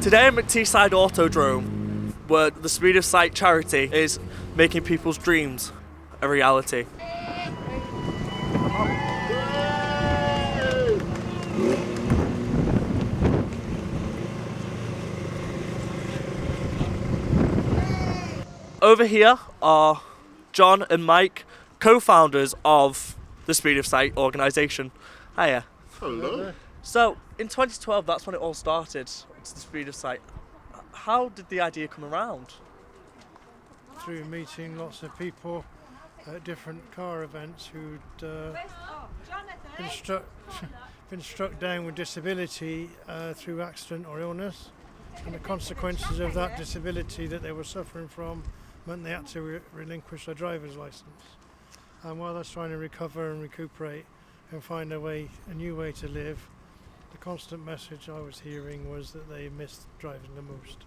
Today I'm at Teesside Autodrome, where the Speed of Sight charity is making people's dreams a reality. Over here are John and Mike, co-founders of the Speed of Sight organisation. Hiya. Hello. So, in 2012, that's when it all started, it's the Speed of Sight. How did the idea come around? Through meeting lots of people at different car events who'd been struck down with disability through accident or illness, and the consequences of that disability that they were suffering from meant they had to relinquish their driver's license. And while they're trying to recover and recuperate and find a new way to live, the constant message I was hearing was that they missed driving the most.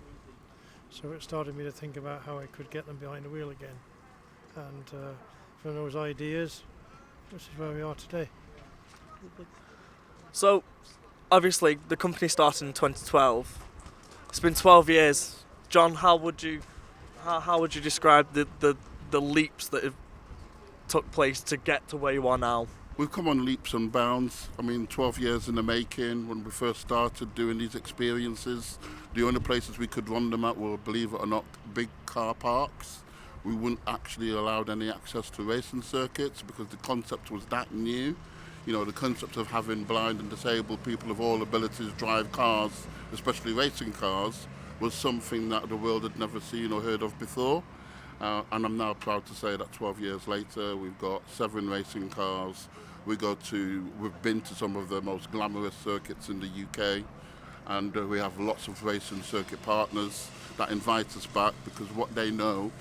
So it started me to think about how I could get them behind the wheel again. And from those ideas, this is where we are today. So, obviously, the company started in 2012. It's been 12 years. John, how would you describe the leaps that have took place to get to where you are now? We've come on leaps and bounds. 12 years in the making. When we first started doing these experiences, the only places we could run them at were, believe it or not, big car parks. We wouldn't actually allow any access to racing circuits because the concept was that new. The concept of having blind and disabled people of all abilities drive cars, especially racing cars, was something that the world had never seen or heard of before. And I'm now proud to say that 12 years later, we've got 7 racing cars. We've been to some of the most glamorous circuits in the UK, and we have lots of racing circuit partners that invite us back because what they know,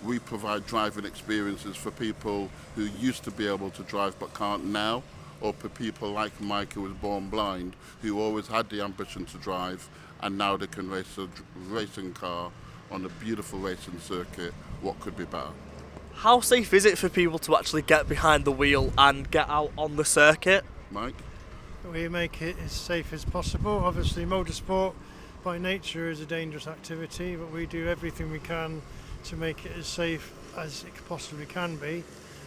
we provide driving experiences for people who used to be able to drive but can't now, or for people like Mike, who was born blind, who always had the ambition to drive, and now they can race a racing car on a beautiful racing circuit. What could be better? How safe is it for people to actually get behind the wheel and get out on the circuit? Mike? We make it as safe as possible. Obviously, motorsport by nature is a dangerous activity, but we do everything we can to make it as safe as it possibly can be.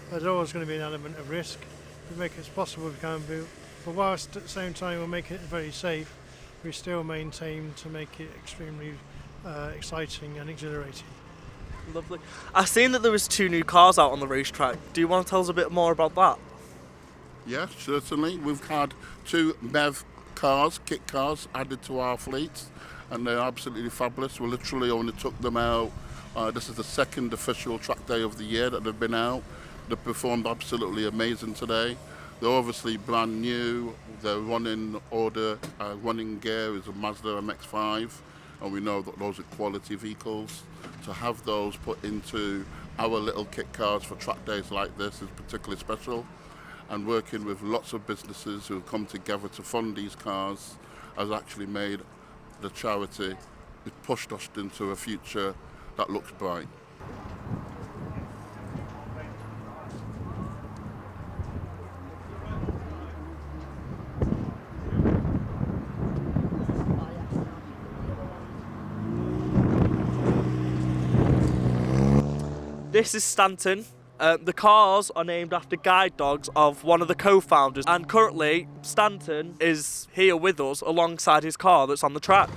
There's always going to be an element of risk. We make it as possible we can be, but whilst at the same time we're making it very safe, we still maintain to make it extremely exciting and exhilarating. Lovely. I've seen that there was 2 new cars out on the racetrack. Do you want to tell us a bit more about that? Yeah, certainly. We've had 2 MEV cars, kit cars, added to our fleet, and they're absolutely fabulous. We literally only took them out. This is the 2nd official track day of the year that they've been out. They performed absolutely amazing today. They're obviously brand new. Their running gear is a Mazda MX-5, and we know that those are quality vehicles. To have those put into our little kit cars for track days like this is particularly special. And working with lots of businesses who have come together to fund these cars has actually made the charity, it pushed us into a future that looks bright. This is Stanton. The cars are named after guide dogs of one of the co-founders, and currently Stanton is here with us alongside his car that's on the track.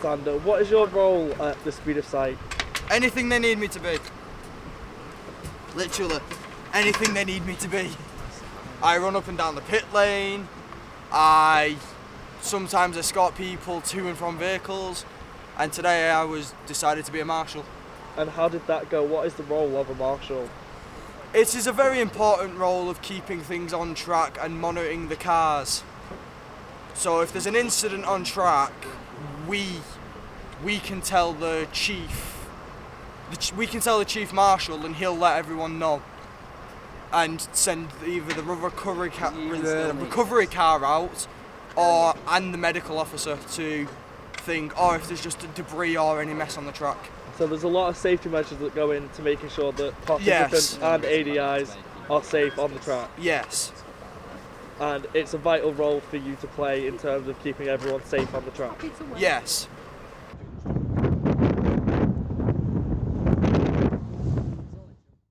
Sander, what is your role at the Speed of Sight? Anything they need me to be. Literally, anything they need me to be. I run up and down the pit lane. I sometimes escort people to and from vehicles. And today I decided to be a marshal. And how did that go? What is the role of a marshal? It is a very important role of keeping things on track and monitoring the cars. So if there's an incident on track, we can tell the chief. We can tell the chief marshal, and he'll let everyone know, and send either the recovery car out, and the medical officer to anything, or if there's just debris or any mess on the track. So there's a lot of safety measures that go into making sure that participants Yes. and ADIs are safe on the track. Yes. And it's a vital role for you to play in terms of keeping everyone safe on the track. Yes.